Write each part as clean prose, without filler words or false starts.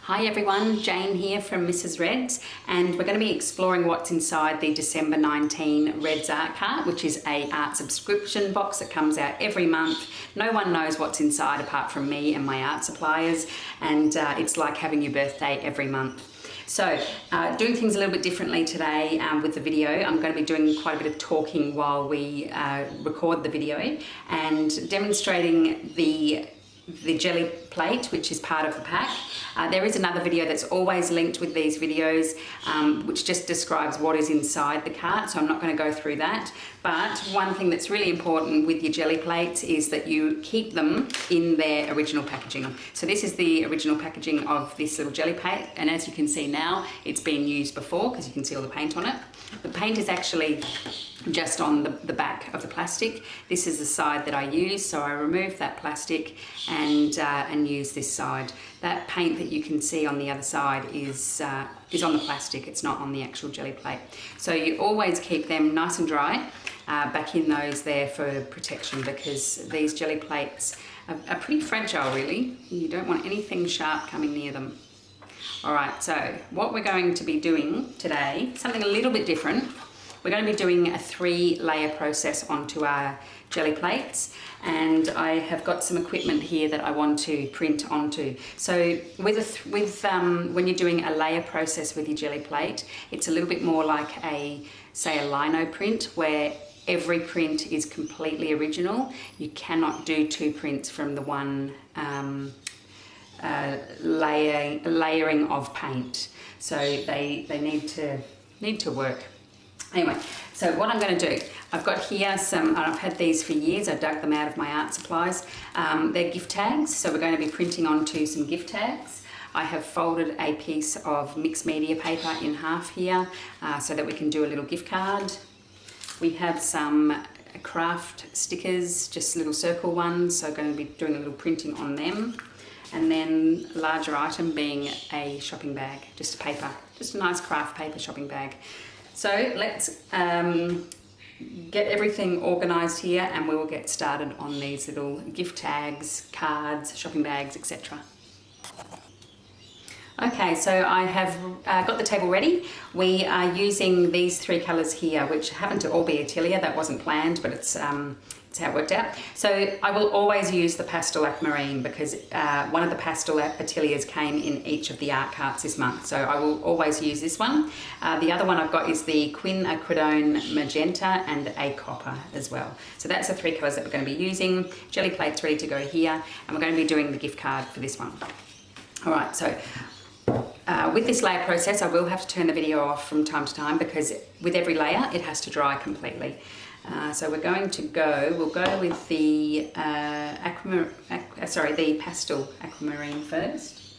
Hi everyone, Jane here from Mrs. Reds, and we're going to be exploring what's inside the December 19 Reds Art Cart, which is a art subscription box that comes out every month. No one knows what's inside apart from me and my art suppliers, and it's like having your birthday every month. So, doing things a little bit differently today with the video. I'm going to be doing quite a bit of talking while we record the video and demonstrating the Gelli plate, which is part of the pack. There is another video that's always linked with these videos, which just describes what is inside the cart, so I'm not going to go through that. But one thing that's really important with your Gelli plates is that you keep them in their original packaging. So this is the original packaging of this little Gelli plate, and as you can see now, it's been used before because you can see all the paint on it. The paint is actually just on the back of the plastic. This is the side that I use, so I remove that plastic and use this side. That paint that you can see on the other side is on the plastic, it's not on the actual Gelli plate. So you always keep them nice and dry, back in those there for protection, because these Gelli plates are pretty fragile really. You don't want anything sharp coming near them. Alright, so what we're going to be doing today, something a little bit different. We're going to be doing a 3-layer process onto our Gelli plates, and I have got some equipment here that I want to print onto. So when you're doing a layer process with your Gelli plate, it's a little bit more like say a lino print, where every print is completely original. You cannot do 2 prints from the one layering of paint, so they need to work. Anyway, so what I'm going to do, I've got here some, I've had these for years, I dug them out of my art supplies. They're gift tags, so we're going to be printing onto some gift tags. I have folded a piece of mixed media paper in half here, so that we can do a little gift card. We have some craft stickers, just little circle ones, so I'm going to be doing a little printing on them. And then a larger item being a shopping bag, just a paper, just a nice craft paper shopping bag. So let's get everything organised here, and we will get started on these little gift tags, cards, shopping bags, etc. Okay, so I have got the table ready. We are using these 3 colours here, which happen to all be Atelier. That wasn't planned, but it's how it worked out. So I will always use the pastel aquamarine, because one of the pastel ateliers came in each of the art carts this month, so I will always use this one. The other one I've got is the Quinacridone magenta and a copper as well. So that's the 3 colours that we're going to be using. Gelli plates ready to go here, and we're going to be doing the gift card for this one. Alright, so with this layer process I will have to turn the video off from time to time, because with every layer it has to dry completely. So we're going to we'll go with the the pastel aquamarine first.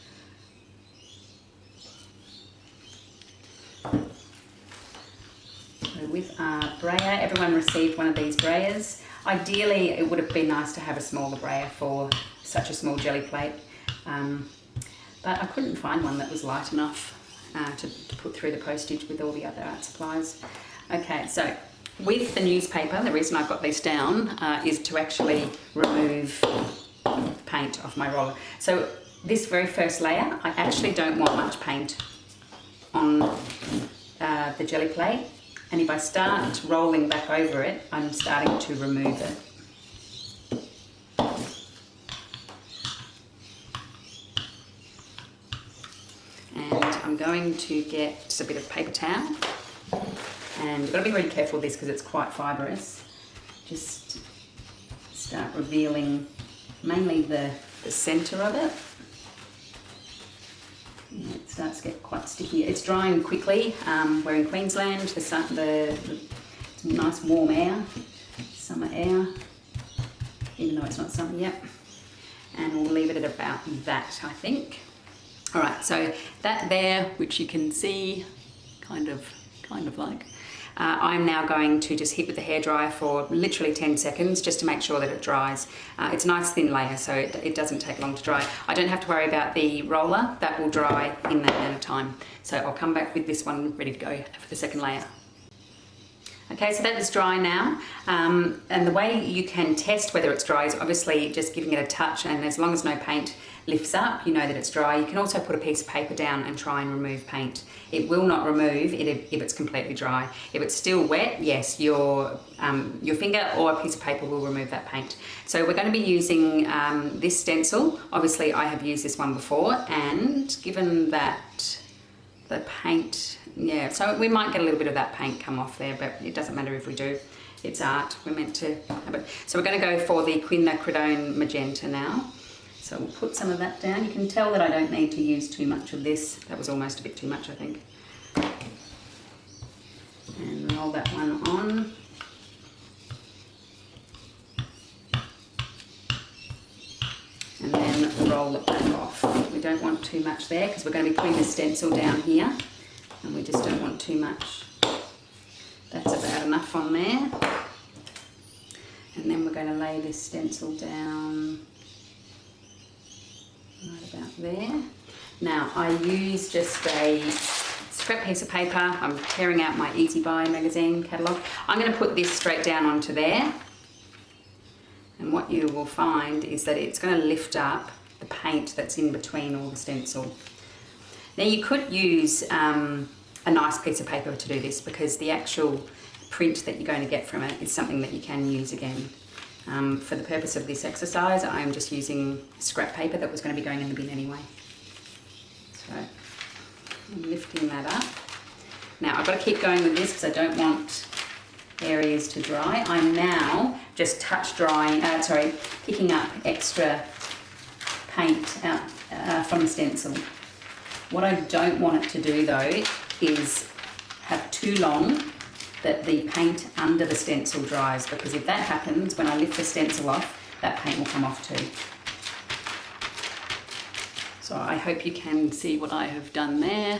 So with our brayer, everyone received one of these brayers. Ideally it would have been nice to have a smaller brayer for such a small Gelli plate, but I couldn't find one that was light enough to put through the postage with all the other art supplies. Okay, so with the newspaper, the reason I've got this down is to actually remove paint off my roller. So this very first layer, I actually don't want much paint on the Gelli plate, and if I start rolling back over it, I'm starting to remove it. And I'm going to get just a bit of paper towel. And you've got to be really careful with this because it's quite fibrous. Just start revealing mainly the centre of it. And it starts to get quite sticky. It's drying quickly. We're in Queensland. It's nice warm air, summer air, even though it's not summer yet. And we'll leave it at about that, I think. Alright, so that there, which you can see kind of like, I'm now going to just heat with the hairdryer for literally 10 seconds just to make sure that it dries. It's a nice thin layer, so it doesn't take long to dry. I don't have to worry about the roller, that will dry in that amount of time. So I'll come back with this one ready to go for the second layer. Okay, Okay, so that is dry now, and the way you can test whether it's dry is obviously just giving it a touch, and as long as no paint lifts up, you know that it's dry. You can also put a piece of paper down and try and remove paint. It will not remove it if it's completely dry. If it's still wet, yes, your finger or a piece of paper will remove that paint. So we're going to be using this stencil. Obviously I have used this one before, and given that the paint, yeah, so we might get a little bit of that paint come off there, but it doesn't matter if we do. It's art, we're meant to have it. So we're going to go for the Quinacridone Magenta now. So we'll put some of that down. You can tell that I don't need to use too much of this. That was almost a bit too much, I think. And roll that one on. And then roll it back off. We don't want too much there because we're going to be putting the stencil down here, and we just don't want too much. That's about enough on there. And then we're going to lay this stencil down right about there. Now I use just a scrap piece of paper. I'm tearing out my Easy Buy magazine catalogue. I'm going to put this straight down onto there, and what you will find is that it's going to lift up the paint that's in between all the stencil. Now you could use a nice piece of paper to do this, because the actual print that you're going to get from it is something that you can use again. For the purpose of this exercise, I'm just using scrap paper that was going to be going in the bin anyway. So I'm lifting that up. Now I've got to keep going with this because I don't want areas to dry. I'm now just picking up extra paint out from the stencil. What I don't want it to do though is have too long that the paint under the stencil dries, because if that happens, when I lift the stencil off, that paint will come off too. So I hope you can see what I have done there.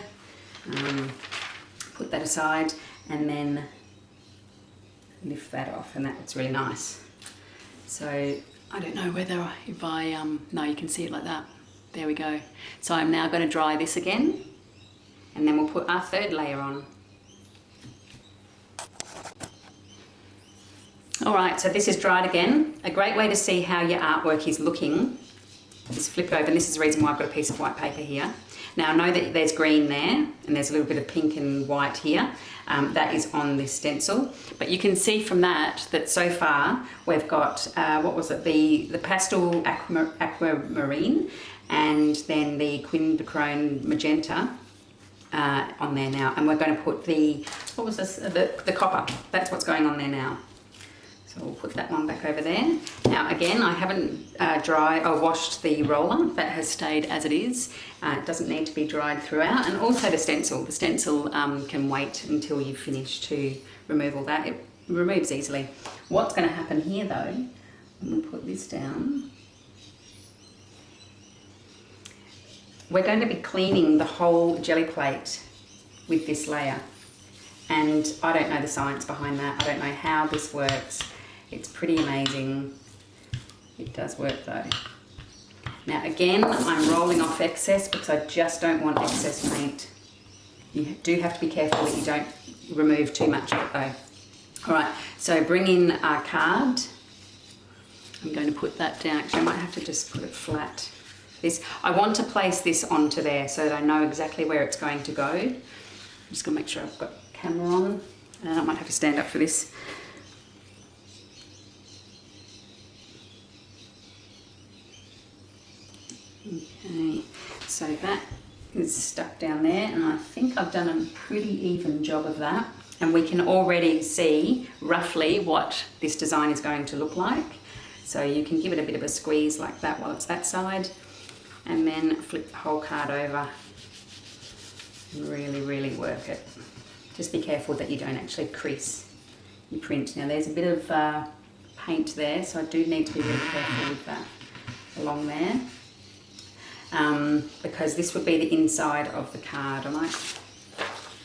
Put that aside and then lift that off, and that's really nice. So I don't know whether if I, no, you can see it like that. There we go. So I'm now going to dry this again, and then we'll put our third layer on. All right, so this is dried again. A great way to see how your artwork is looking is flip over, and this is the reason why I've got a piece of white paper here. Now I know that there's green there, and there's a little bit of pink and white here. That is on this stencil, but you can see from that so far we've got, what was it, the pastel aquamarine, and then the Quinacridone Magenta on there now, and we're going to put the, what was this, the copper. That's what's going on there now. So we'll put that one back over there. Now again, I haven't washed the roller. That has stayed as it is. It doesn't need to be dried throughout. And also the stencil. The stencil can wait until you've finished to remove all that. It removes easily. What's going to happen here though, when we put this down, we're going to be cleaning the whole jelly plate with this layer. And I don't know the science behind that. I don't know how this works. It's pretty amazing. It does work though. Now again, I'm rolling off excess because I just don't want excess paint. You do have to be careful that you don't remove too much of it though. All right, so bring in our card. I'm going to put that down. Actually, I might have to just put it flat. I want to place this onto there so that I know exactly where it's going to go. I'm just going to make sure I've got camera on, and I might have to stand up for this. Okay, so that is stuck down there, and I think I've done a pretty even job of that, and we can already see roughly what this design is going to look like. So you can give it a bit of a squeeze like that while it's that side, and then flip the whole card over and really work it. Just be careful that you don't actually crease your print. Now there's a bit of paint there, so I do need to be really careful with that along there, because this would be the inside of the card. I might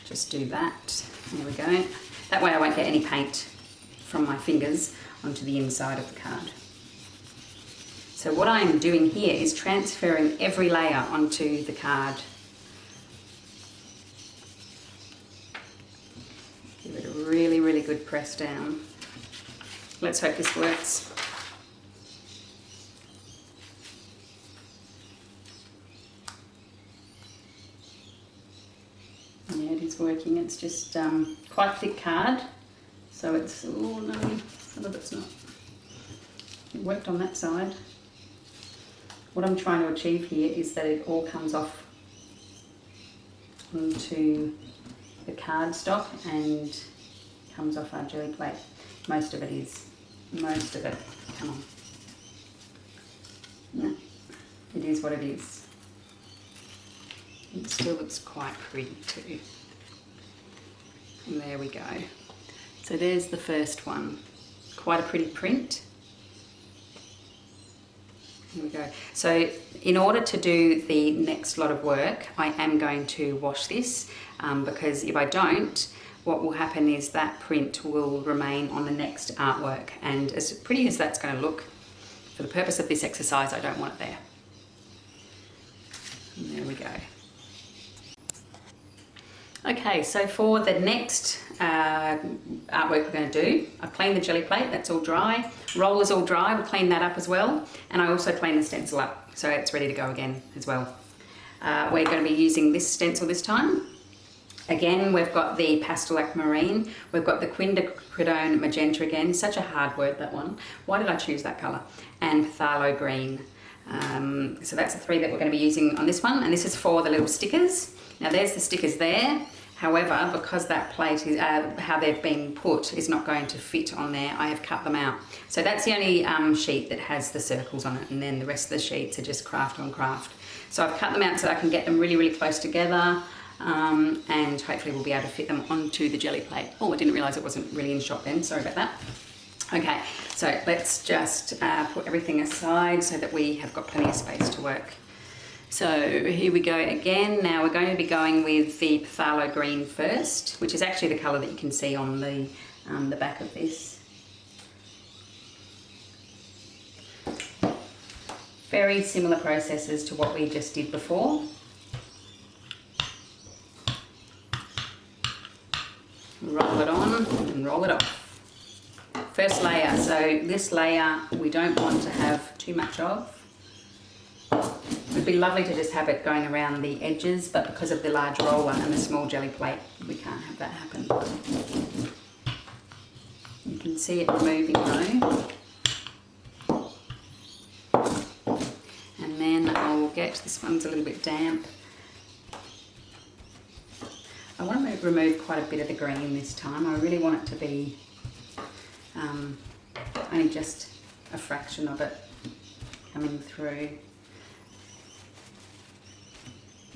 just do that. There we go. That way I won't get any paint from my fingers onto the inside of the card. So what I'm doing here is transferring every layer onto the card. Give it a really good press down. Let's hope this works. Yeah, it is working. It's just quite thick card, so it's, oh no, some of it's not. It worked on that side. What I'm trying to achieve here is that it all comes off onto the cardstock and comes off our jelly plate. Most of it is. Most of it. Come on. No, it is what it is. It still looks quite pretty too. And there we go. So there's the first one. Quite a pretty print. Here we go. So in order to do the next lot of work, I am going to wash this because if I don't, what will happen is that print will remain on the next artwork, and as pretty as that's going to look, for the purpose of this exercise, I don't want it there. And there we go. Okay, so for the next artwork we're going to do, I've cleaned the jelly plate, that's all dry. Roller's all dry, we'll clean that up as well. And I also cleaned the stencil up, so it's ready to go again as well. We're going to be using this stencil this time. Again, we've got the Pastel Aquamarine, we've got the Quinacridone Magenta again, such a hard word, that one. Why did I choose that colour? And Phthalo Green. So that's the three that we're going to be using on this one, and this is for the little stickers. Now there's the stickers there. However, because that plate is how they've been put is not going to fit on there, I have cut them out. So that's the only sheet that has the circles on it, and then the rest of the sheets are just craft on craft. So I've cut them out so I can get them really, really close together, and hopefully we'll be able to fit them onto the jelly plate. Oh, I didn't realise it wasn't really in shot then, sorry about that. Okay, so let's just put everything aside so that we have got plenty of space to work. So here we go again. Now we're going to be going with the Phthalo Green first, which is actually the colour that you can see on the back of this. Very similar processes to what we just did before. Roll it on and roll it off. First layer, so this layer we don't want to have too much of. It would be lovely to just have it going around the edges, but because of the large roller and the small jelly plate, we can't have that happen. You can see it moving though. And then I'll get, this one's a little bit damp. I want to remove quite a bit of the green this time. I really want it to be only just a fraction of it coming through.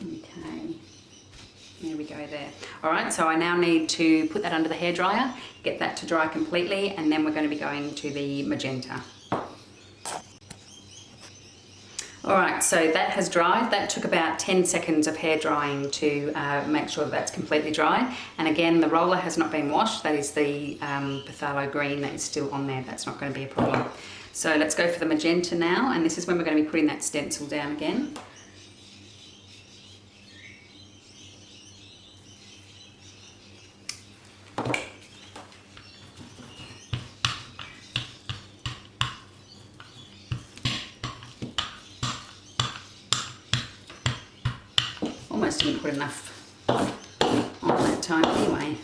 Okay, there we go there. All right, so I now need to put that under the hairdryer, get that to dry completely, and then we're going to be going to the magenta. All right, so that has dried. That took about 10 seconds of hair drying to make sure that that's completely dry. And again, the roller has not been washed. That is the Phthalo Green that is still on there. That's not going to be a problem. So let's go for the magenta now, and this is when we're going to be putting that stencil down again. Almost didn't put enough on that time anyway.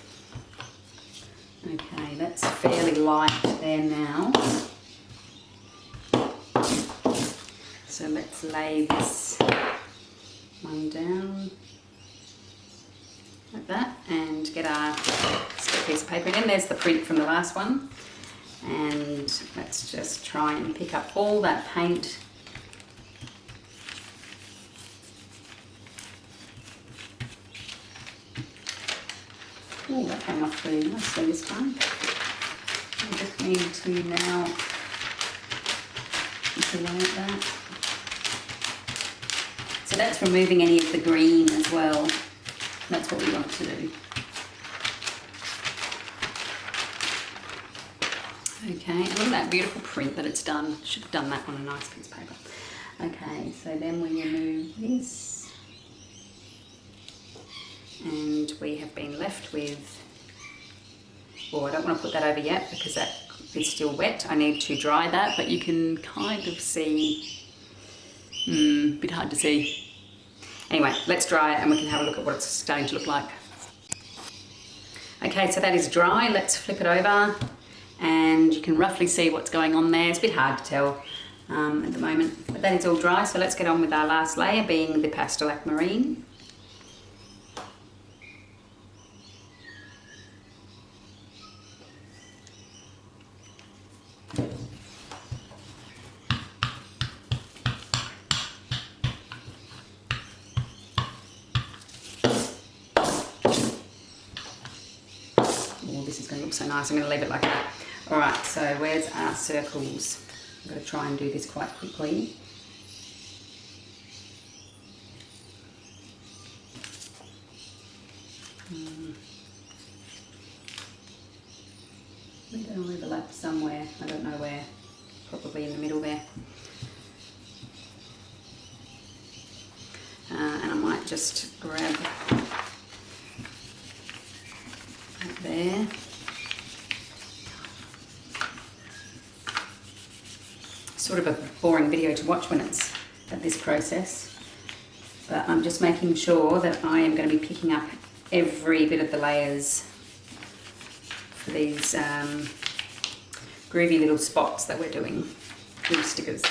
Okay, that's fairly light there now. So let's lay this one down like that and get our spare piece of paper again. There's the print from the last one. And let's just try and pick up all that paint. Oh, that came off really nicely this time. I just need to now chip away at that. So that's removing any of the green as well. That's what we want to do. Okay, and look at that beautiful print that it's done. Should have done that on a nice piece of paper. Okay, so then we remove this. And we have been left with Oh, I don't want to put that over yet because that is still wet. I need to dry that, but you can kind of see, a bit hard to see. Anyway, let's dry it and we can have a look at what it's starting to look like. Okay, so that is dry. Let's flip it over and you can roughly see what's going on there. It's a bit hard to tell at the moment, but that is all dry. So let's get on with our last layer, being the pastel aquamarine. This is going to look so nice. I'm going to leave it like that. All right, so where's our circles? I'm going to try and do this quite quickly. We're going to overlap somewhere. I don't know where. Probably in the middle there. And I might just grab there. Sort of a boring video to watch when it's at this process, but I'm just making sure that I am going to be picking up every bit of the layers for these groovy little spots that we're doing, little stickers.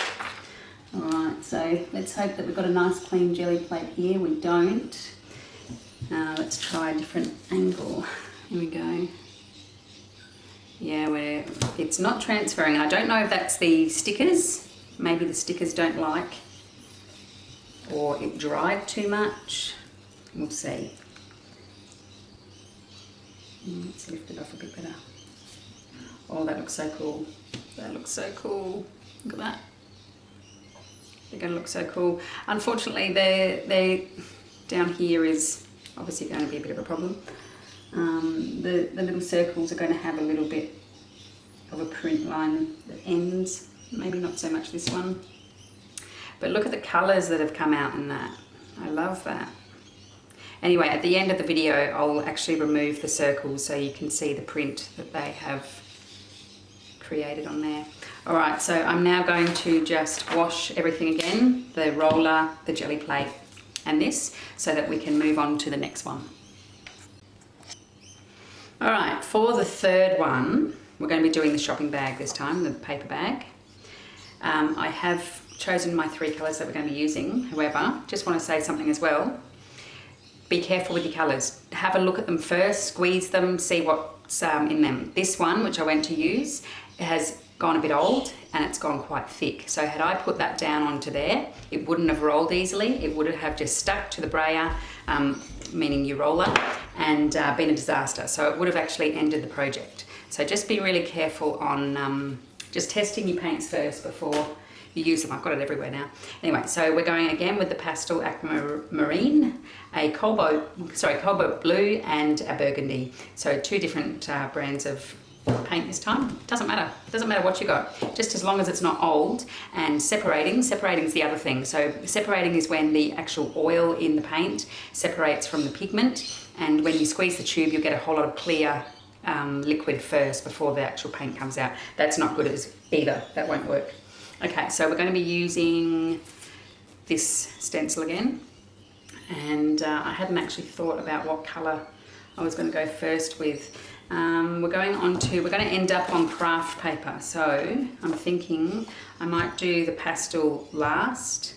Alright, so let's hope that we've got a nice clean jelly plate here. We don't. Let's try a different angle. Here we go. Yeah, it's not transferring. I don't know if that's the stickers. Maybe the stickers don't like, or it dried too much. We'll see. Let's lift it off a bit better. Oh, that looks so cool. That looks so cool. Look at that. They're going to look so cool. Unfortunately, they down here is obviously going to be a bit of a problem. The little circles are going to have a little bit of a print line that ends, maybe not so much this one, but look at the colours that have come out in that. I love that. Anyway, at the end of the video I'll actually remove the circles so you can see the print that they have created on there. Alright, so I'm now going to just wash everything again, the roller, the jelly plate and this, so that we can move on to the next one. All right, for the third one, we're going to be doing the shopping bag this time, the paper bag. I have chosen my 3 colours that we're going to be using. However, just want to say something as well. Be careful with your colours. Have a look at them first, squeeze them, see what's in them. This one, which I went to use, has gone a bit old and it's gone quite thick. So had I put that down onto there, it wouldn't have rolled easily. It would have just stuck to the brayer, meaning your roller, and been a disaster. So it would have actually ended the project. So just be really careful on just testing your paints first before you use them. I've got it everywhere now. Anyway, so we're going again with the pastel aquamarine, a cobalt blue and a burgundy. So 2 different brands of paint this time. Doesn't matter what you got, just as long as it's not old. And separating is the other thing. So separating is when the actual oil in the paint separates from the pigment, and when you squeeze the tube you'll get a whole lot of clear liquid first before the actual paint comes out. That's not good either, that won't work. Okay, so we're going to be using this stencil again, and I hadn't actually thought about what colour I was going to go first with. We're going to end up on craft paper, so I'm thinking I might do the pastel last,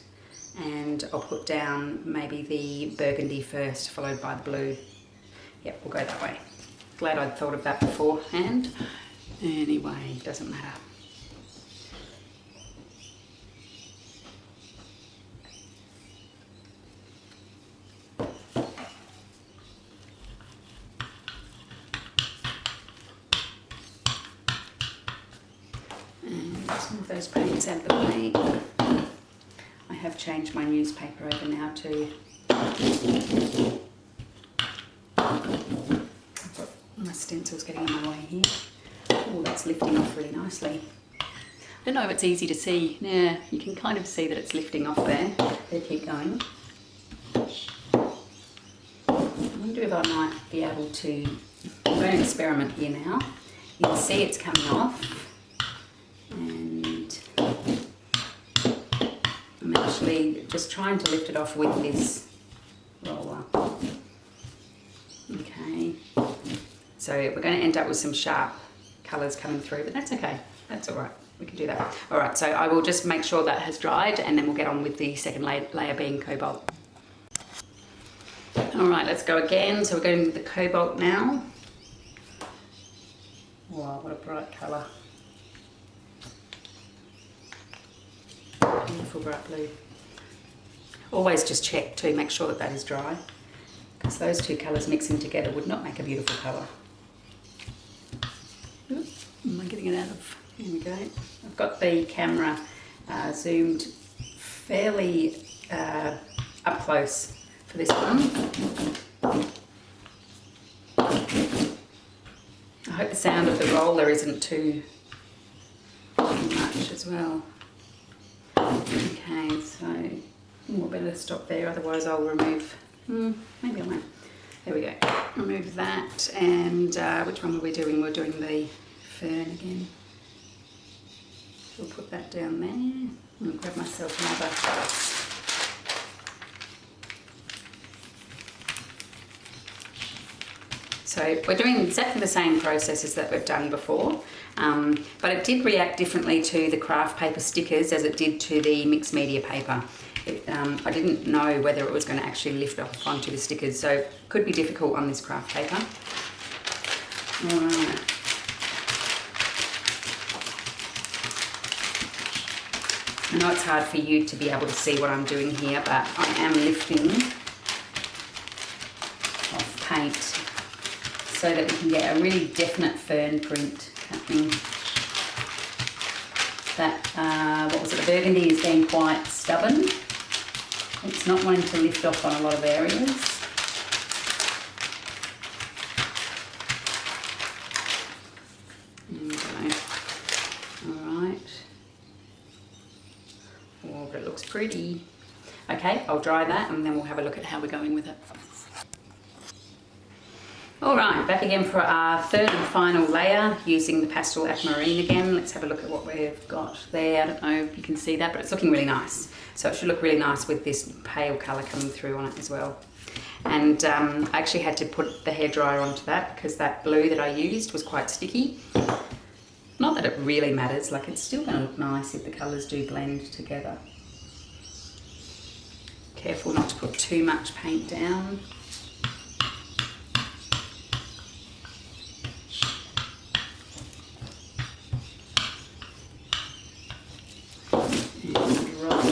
and I'll put down maybe the burgundy first, followed by the blue. Yep, we'll go that way. Glad I'd thought of that beforehand. Anyway, doesn't matter. Some of those paints out of the way. I have changed my newspaper over now too. I've got my stencils getting in my way here. Oh, that's lifting off really nicely. I don't know if it's easy to see. Yeah, you can kind of see that it's lifting off there. They keep going. wonder if I might be able to, I'm going to experiment here now. You can see it's coming off, and I'm actually just trying to lift it off with this roller. Okay, so we're going to end up with some sharp colours coming through, but that's okay, that's all right, we can do that. All right, so I will just make sure that has dried, and then we'll get on with the second layer being cobalt. All right, let's go again. So we're going with the cobalt now. Wow, what a bright colour. Beautiful bright blue. Always just check to make sure that that is dry, because those two colours mixing together would not make a beautiful colour. Am I getting it out of? Here we go. I've got the camera zoomed fairly up close for this one. I hope the sound of the roller isn't too much as well. Okay, so we'll better stop there, otherwise I'll remove, maybe I won't. There we go. Remove that, and which one were we doing? We're doing the fern again. We'll put that down there. I'll grab myself another. So we're doing exactly the same processes that we've done before, but it did react differently to the craft paper stickers as it did to the mixed media paper. I didn't know whether it was going to actually lift off onto the stickers, so it could be difficult on this craft paper. All right. I know it's hard for you to be able to see what I'm doing here, but I am lifting off paint so that we can get a really definite fern print happening. That, what was it, the burgundy is being quite stubborn. It's not wanting to lift off on a lot of areas. Alright. Oh, but it looks pretty. Okay, I'll dry that and then we'll have a look at how we're going with it. Alright, back again for our third and final layer using the pastel aquamarine again. Let's have a look at what we've got there. I don't know if you can see that, but it's looking really nice. So it should look really nice with this pale colour coming through on it as well. And I actually had to put the hairdryer onto that because that blue that I used was quite sticky. Not that it really matters, like it's still going to look nice if the colours do blend together. Careful not to put too much paint down.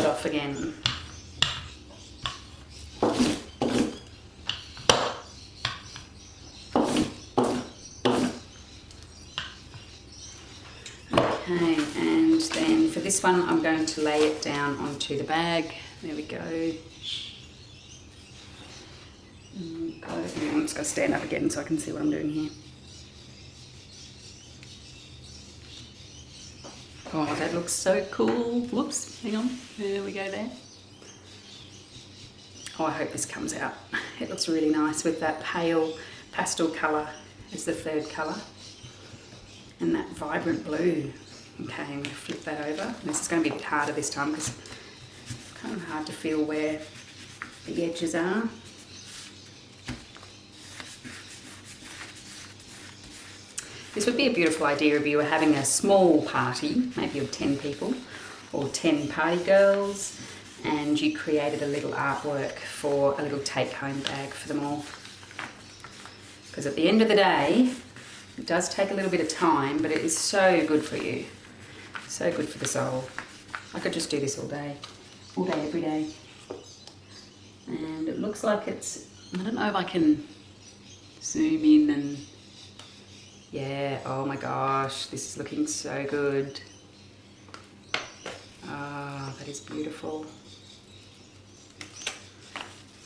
Off again. Okay, and then for this one I'm going to lay it down onto the bag. There we go. I'm just going to stand up again so I can see what I'm doing here. Oh, that looks so cool. Whoops, hang on. There we go there. Oh, I hope this comes out. It looks really nice with that pale pastel colour as the third colour. And that vibrant blue. Okay, I'm going to flip that over. This is going to be a bit harder this time because it's kind of hard to feel where the edges are. This would be a beautiful idea if you were having a small party, maybe of 10 people or 10 party girls, and you created a little artwork for a little take-home bag for them all. Because at the end of the day, it does take a little bit of time, but it is so good for you. So good for the soul. I could just do this all day, every day. And it looks like it's, I don't know if I can zoom in and, yeah, oh my gosh, this is looking so good. Oh, that is beautiful.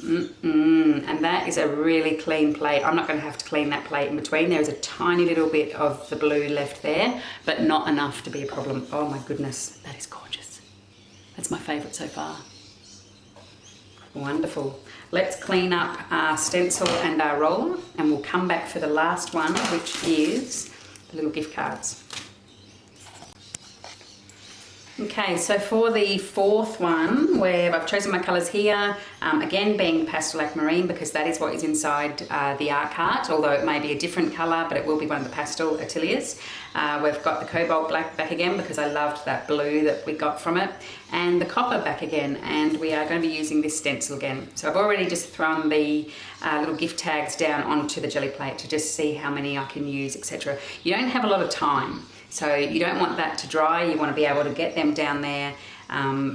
And that is a really clean plate. I'm not going to have to clean that plate in between. There is a tiny little bit of the blue left there, but not enough to be a problem. Oh my goodness, that is gorgeous. That's my favourite so far. Wonderful. Let's clean up our stencil and our roller, and we'll come back for the last one, which is the little gift cards. Okay, so for the fourth one, where I've chosen my colours here, again being pastel aquamarine, because that is what is inside the art cart, although it may be a different colour, but it will be one of the pastel ateliers. We've got the cobalt black back again, because I loved that blue that we got from it, and the copper back again, and we are going to be using this stencil again. So I've already just thrown the little gift tags down onto the Gelli plate to just see how many I can use, etc. You don't have a lot of time. So you don't want that to dry, you want to be able to get them down there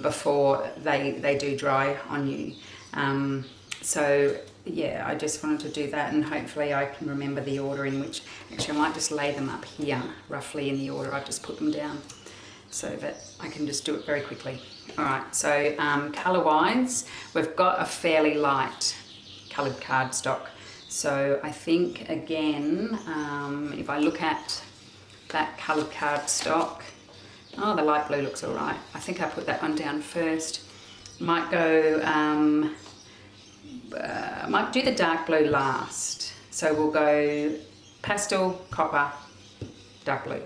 before they do dry on you. So yeah, I just wanted to do that, and hopefully I can remember the order in which, actually I might just lay them up here, roughly in the order I've just put them down, so that I can just do it very quickly. All right, so colour-wise, we've got a fairly light coloured cardstock. So I think, again, if I look at that coloured cardstock, oh, the light blue looks all right. I think I put that one down first. Might go, might do the dark blue last. So we'll go pastel, copper, dark blue.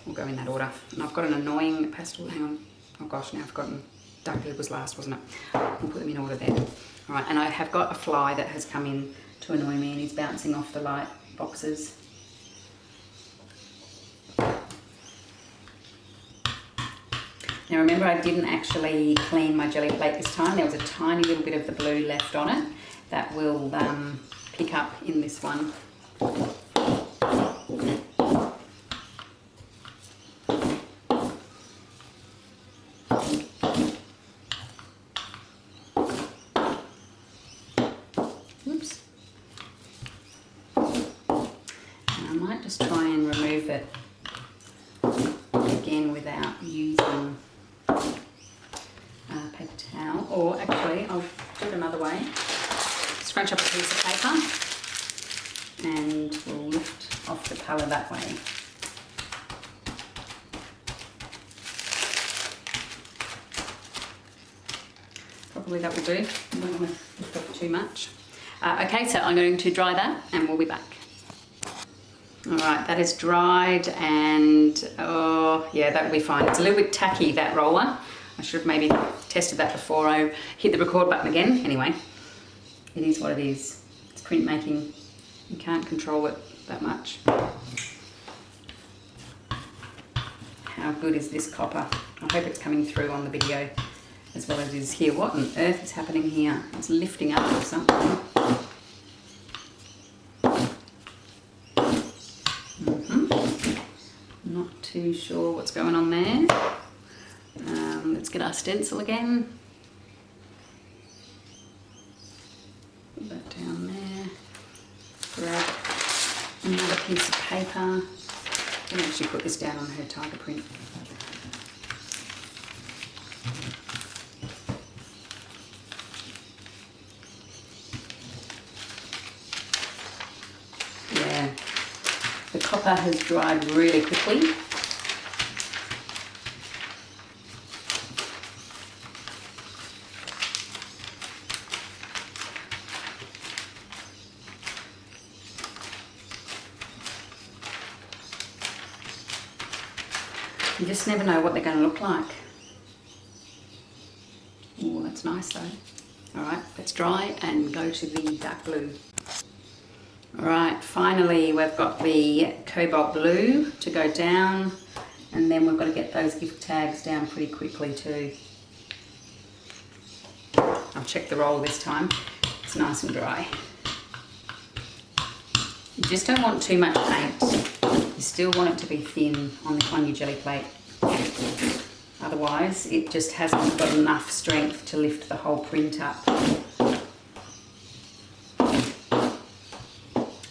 We'll go in that order. And I've got an annoying pastel, hang on. Oh gosh, now I've forgotten. Dark blue was last, wasn't it? We'll put them in order there. All right, and I have got a fly that has come in to annoy me, and he's bouncing off the light boxes. Now remember, I didn't actually clean my Gelli plate this time. There was a tiny little bit of the blue left on it that will pick up in this one. Oops. And I might just try and remove it again without using paper towel, or actually I'll do it another way. Scrunch up a piece of paper and we'll lift off the colour that way. Probably that will do. I don't want to lift up too much. Okay, so I'm going to dry that and we'll be back. All right, that is dried, and oh yeah, that will be fine. It's a little bit tacky, that roller. I should have maybe tested that before I hit the record button again. Anyway, it is what it is. It's printmaking. You can't control it that much. How good is this copper? I hope it's coming through on the video as well as it is here. What on earth is happening here? It's lifting up or something. Not too sure what's going on there. Let's get our stencil again. Put that down there. Grab another piece of paper. I'm going to actually put this down on her tiger print. Yeah, the copper has dried really quickly. You just never know what they're going to look like. Oh, that's nice though. Alright, let's dry and go to the dark blue. Alright, finally we've got the cobalt blue to go down, and then we've got to get those gift tags down pretty quickly too. I've checked the roll this time. It's nice and dry. You just don't want too much paint. You still want it to be thin on your Gelli plate. Otherwise, it just hasn't got enough strength to lift the whole print up.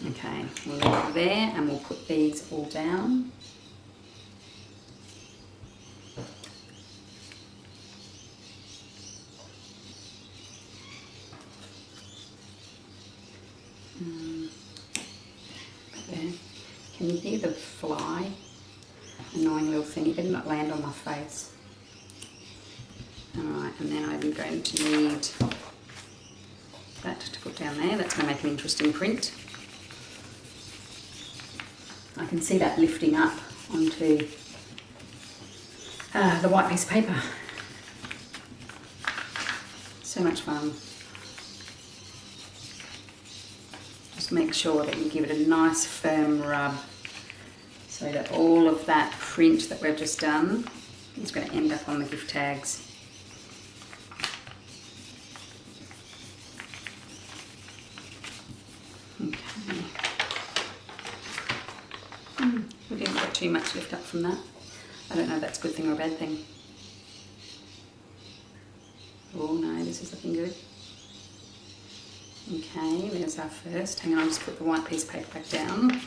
Okay, we'll leave it there and we'll put these all down. There. Can you hear the fly? Annoying little thing, it better not land on my face. Alright, and then I'm going to need that to put down there. That's going to make an interesting print. I can see that lifting up onto the white piece of paper. So much fun. Just make sure that you give it a nice firm rub so that all of that print that we've just done is going to end up on the gift tags. Okay. We didn't get too much lift up from that. I don't know if that's a good thing or a bad thing. Oh no, this is looking good. Okay, there's our first. Hang on, I'll just put the white piece of paper back down.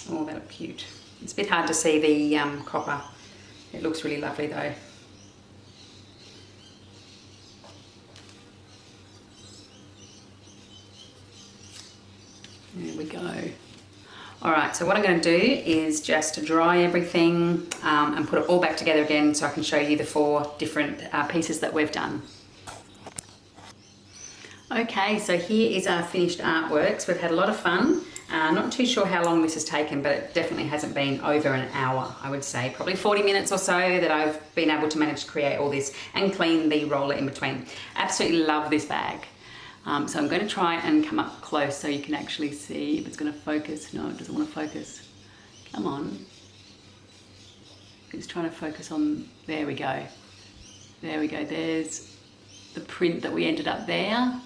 Oh, that looks cute. It's a bit hard to see the copper. It looks really lovely though. There we go. All right, so what I'm going to do is just dry everything and put it all back together again so I can show you the 4 different pieces that we've done. Okay, so here is our finished artworks. We've had a lot of fun. Not too sure how long this has taken, but it definitely hasn't been over an hour, I would say. Probably 40 minutes or so that I've been able to manage to create all this and clean the roller in between. Absolutely love this bag. So I'm going to try and come up close so you can actually see if it's going to focus. No, it doesn't want to focus. Come on. It's trying to focus on, there we go. There we go, there's the print that we ended up there.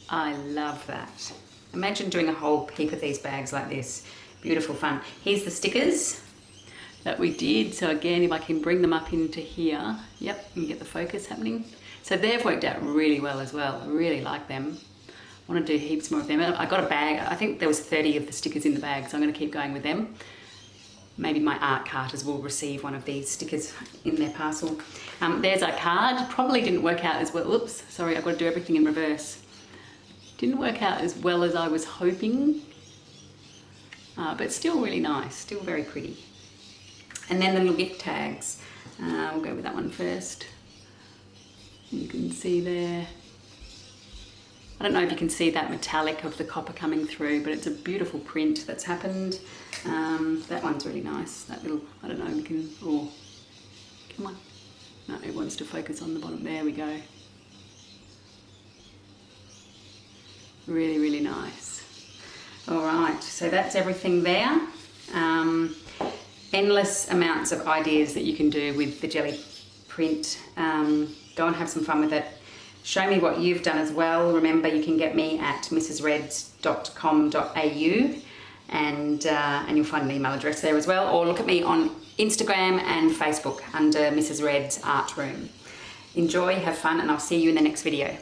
I love that. Imagine doing a whole heap of these bags like this. Beautiful fun. Here's the stickers that we did. So again, if I can bring them up into here, yep, you can get the focus happening. So they've worked out really well as well. I really like them. I want to do heaps more of them. I got a bag, I think there was 30 of the stickers in the bag, so I'm going to keep going with them. Maybe my art carters will receive one of these stickers in their parcel. There's our card. Probably didn't work out as well. Oops, sorry, I've got to do everything in reverse. Didn't work out as well as I was hoping, but still really nice, still very pretty. And then the little gift tags. We'll go with that one first. You can see there, I don't know if you can see that metallic of the copper coming through, but it's a beautiful print that's happened. That one's really nice. That little, I don't know, we can, oh, come on. No, it wants to focus on the bottom. There we go. Really, really nice. All right, so that's everything there. Endless amounts of ideas that you can do with the Gelli print. Go and have some fun with it. Show me what you've done as well. Remember, you can get me at mrsreds.com.au and you'll find an email address there as well, or look at me on Instagram and Facebook under Mrs. Red's Art Room. Enjoy, have fun, and I'll see you in the next video.